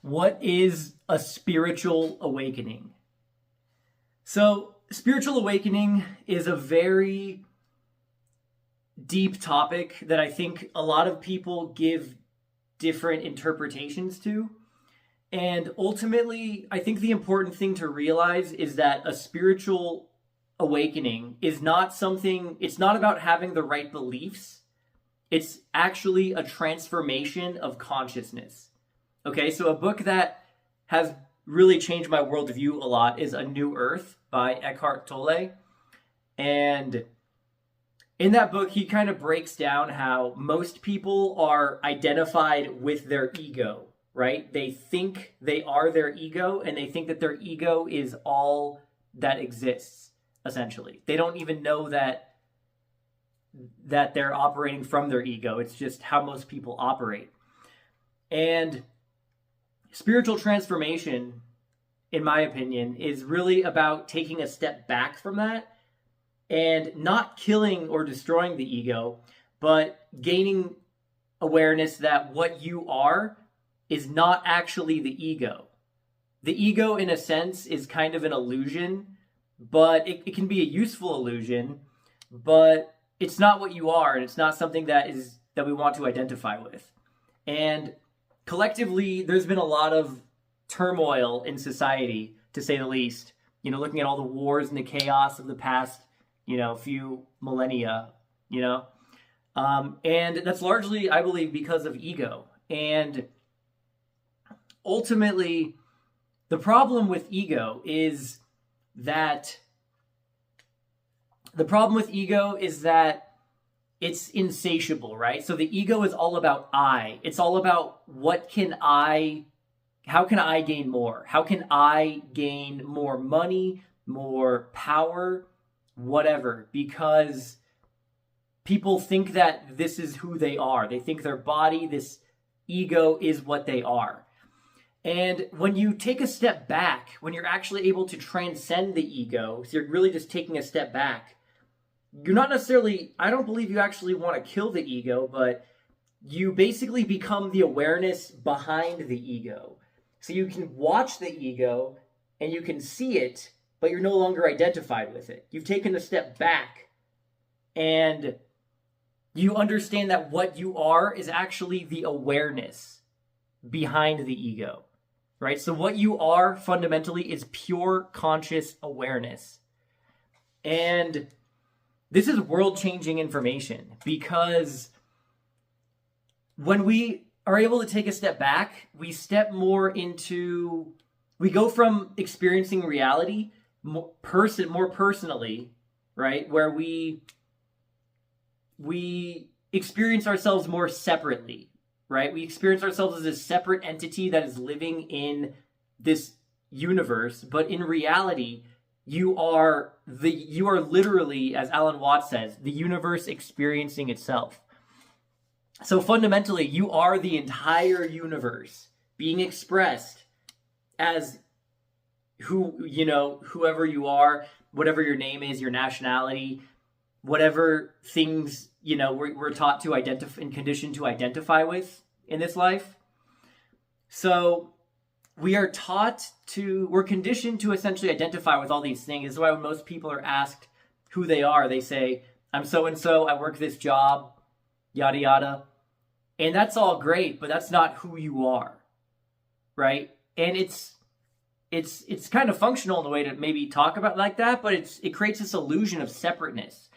What is a spiritual awakening? So, spiritual awakening is a very deep topic that I think a lot of people give different interpretations to. And ultimately, I think the important thing to realize is that a spiritual awakening is not something, it's not about having the right beliefs. It's actually a transformation of consciousness. Okay, so a book that has really changed my worldview a lot is A New Earth by Eckhart Tolle. And in that book, he kind of breaks down how most people are identified with their ego, right? They think they are their ego, and they think that their ego is all that exists, essentially. They don't even know that they're operating from their ego. It's just how most people operate. And spiritual transformation, in my opinion, is really about taking a step back from that and not killing or destroying the ego, but gaining awareness that what you are is not actually the ego. The ego, in a sense, is kind of an illusion, but it can be a useful illusion, but it's not what you are, and it's not something that we want to identify with. And collectively, there's been a lot of turmoil in society, to say the least. You know, looking at all the wars and the chaos of the past, few millennia, and that's largely, I believe, because of ego. And ultimately, the problem with ego is that it's insatiable, right? So the ego is all about I. It's all about how can I gain more? How can I gain more money, more power, whatever? Because people think that this is who they are. They think their body, this ego, is what they are. And when you take a step back, when you're actually able to transcend the ego, so you're really just taking a step back, you're not necessarily, I don't believe you actually want to kill the ego, but you basically become the awareness behind the ego. So you can watch the ego and you can see it, but you're no longer identified with it. You've taken a step back and you understand that what you are is actually the awareness behind the ego, right? So what you are fundamentally is pure conscious awareness. And this is world-changing information, because when we are able to take a step back, we go from experiencing reality more personally, right? Where we experience ourselves more separately, right? We experience ourselves as a separate entity that is living in this universe, but in reality, you are literally, as Alan Watts says, the universe experiencing itself. So fundamentally, you are the entire universe being expressed as whoever you are, whatever your name is, your nationality, whatever things, we're taught to identify and conditioned to identify with in this life. So we're conditioned to essentially identify with all these things. This is why when most people are asked who they are, they say, I'm so-and-so, I work this job, yada, yada. And that's all great, but that's not who you are, right? And it's kind of functional in the way to maybe talk about it like that, but it creates this illusion of separateness.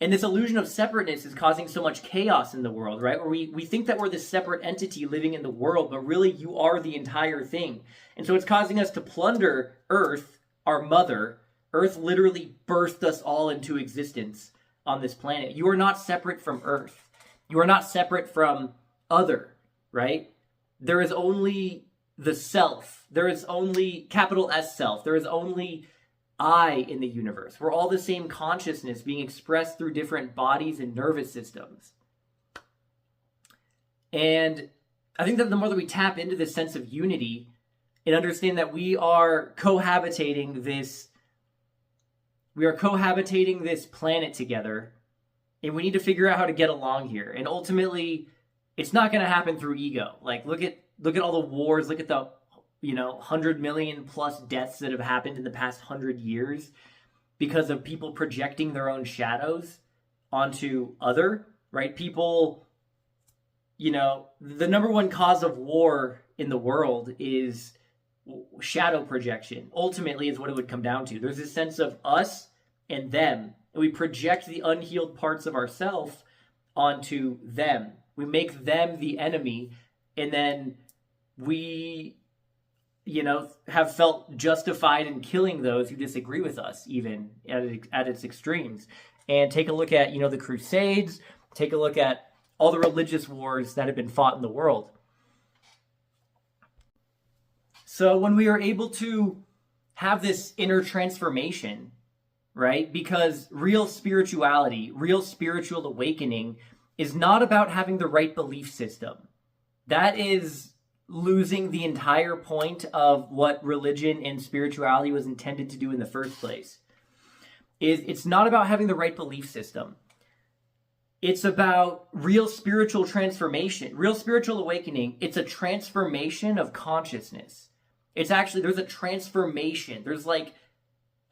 And this illusion of separateness is causing so much chaos in the world, right? Where we think that we're this separate entity living in the world, but really you are the entire thing. And so it's causing us to plunder Earth, our mother. Earth literally birthed us all into existence on this planet. You are not separate from Earth. You are not separate from other, right? There is only the self. There is only capital S self. There is only I in the universe. We're all the same consciousness being expressed through different bodies and nervous systems. And I think that the more that we tap into this sense of unity and understand that we are cohabitating this planet together, and we need to figure out how to get along here. And ultimately, it's not going to happen through ego. Like, look at all the wars, look at the 100 million plus deaths that have happened in the past 100 years because of people projecting their own shadows onto other, right? People, the number one cause of war in the world is shadow projection. Ultimately is what it would come down to. There's this sense of us and them, and we project the unhealed parts of ourselves onto them. We make them the enemy, and then we have felt justified in killing those who disagree with us, even at its extremes. And take a look at, the Crusades, take a look at all the religious wars that have been fought in the world. So when we are able to have this inner transformation, right? Because real spirituality, real spiritual awakening is not about having the right belief system. That is losing the entire point of what religion and spirituality was intended to do in the first place. It's not about having the right belief system. It's about real spiritual transformation, real spiritual awakening. It's a transformation of consciousness. It's actually, there's a transformation. There's like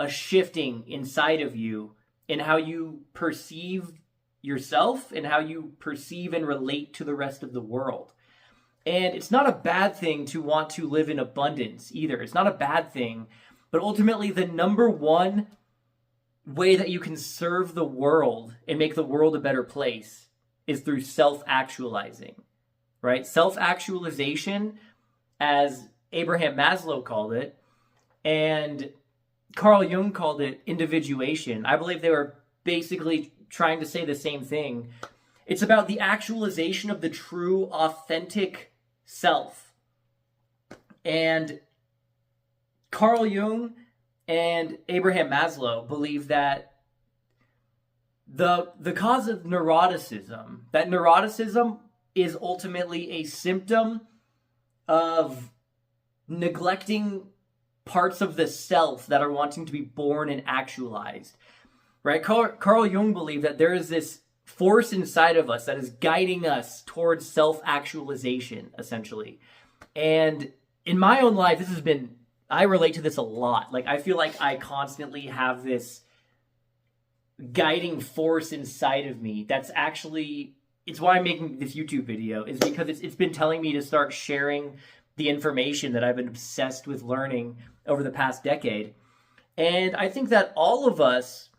a shifting inside of you in how you perceive yourself and how you perceive and relate to the rest of the world. And it's not a bad thing to want to live in abundance either. It's not a bad thing. But ultimately, the number one way that you can serve the world and make the world a better place is through self-actualizing, right? Self-actualization, as Abraham Maslow called it, and Carl Jung called it individuation. I believe they were basically trying to say the same thing. It's about the actualization of the true, authentic self. And Carl Jung and Abraham Maslow believe that the cause of neuroticism, that neuroticism is ultimately a symptom of neglecting parts of the self that are wanting to be born and actualized, right? Carl Jung believed that there is this force inside of us that is guiding us towards self-actualization, essentially. And in my own life, I relate to this a lot. Like, I feel like I constantly have this guiding force inside of me that's actually, it's why I'm making this YouTube video, is because it's been telling me to start sharing the information that I've been obsessed with learning over the past decade. And I think that all of us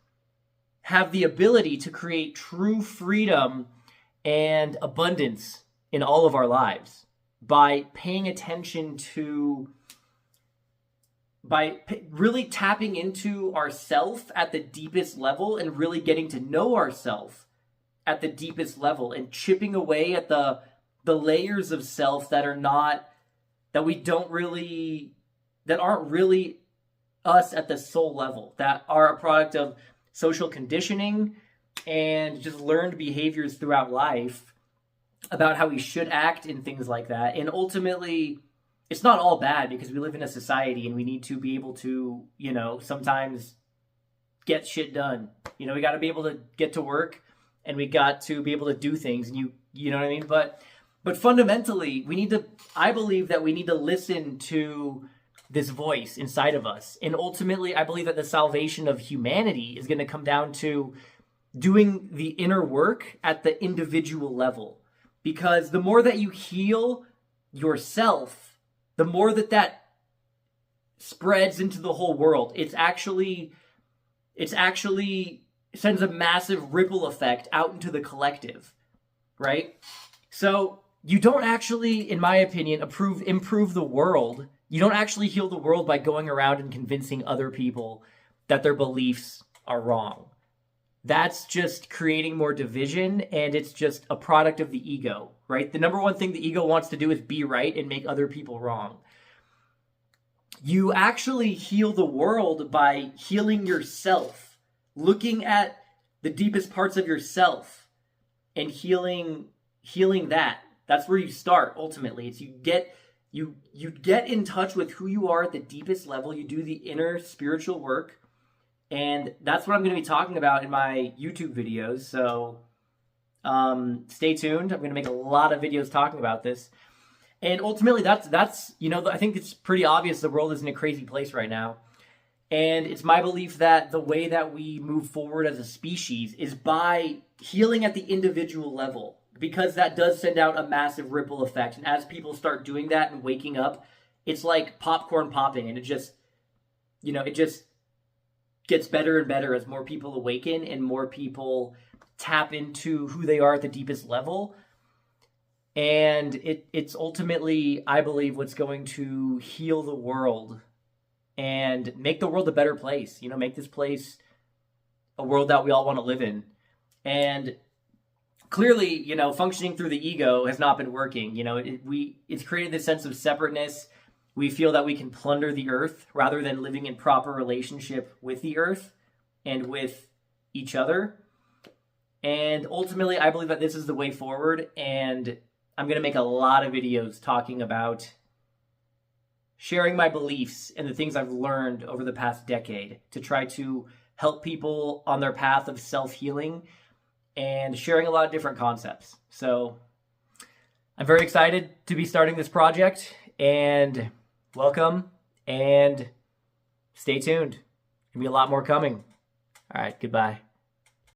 have the ability to create true freedom and abundance in all of our lives by paying attention to, really tapping into ourself at the deepest level and really getting to know ourself at the deepest level and chipping away at the layers of self that aren't really us at the soul level, that are a product of social conditioning and just learned behaviors throughout life about how we should act and things like that. And ultimately, it's not all bad because we live in a society and we need to be able to, sometimes get shit done. We got to be able to get to work and we got to be able to do things. And you know what I mean? But fundamentally, I believe that we need to listen to this voice inside of us. And ultimately, I believe that the salvation of humanity is going to come down to doing the inner work at the individual level. Because the more that you heal yourself, the more that spreads into the whole world. It's actually sends a massive ripple effect out into the collective, right? So you don't actually, in my opinion, improve the world. You don't actually heal the world by going around and convincing other people that their beliefs are wrong. That's just creating more division, and it's just a product of the ego, right? The number one thing the ego wants to do is be right and make other people wrong. You actually heal the world by healing yourself, looking at the deepest parts of yourself and healing that. That's where you start, ultimately. It's you get in touch with who you are at the deepest level. You do the inner spiritual work. And that's what I'm going to be talking about in my YouTube videos. So stay tuned. I'm going to make a lot of videos talking about this. And ultimately, that's I think it's pretty obvious the world is in a crazy place right now. And it's my belief that the way that we move forward as a species is by healing at the individual level, because that does send out a massive ripple effect. And as people start doing that and waking up, it's like popcorn popping, and it just gets better and better as more people awaken and more people tap into who they are at the deepest level. And it's ultimately, I believe, what's going to heal the world and make the world a better place. Make this place a world that we all want to live in. And clearly, functioning through the ego has not been working. It's created this sense of separateness. We feel that we can plunder the earth rather than living in proper relationship with the earth and with each other. And ultimately, I believe that this is the way forward. And I'm going to make a lot of videos talking about sharing my beliefs and the things I've learned over the past decade to try to help people on their path of self-healing and sharing a lot of different concepts. So I'm very excited to be starting this project, and welcome, and stay tuned. There'll be a lot more coming. All right, goodbye.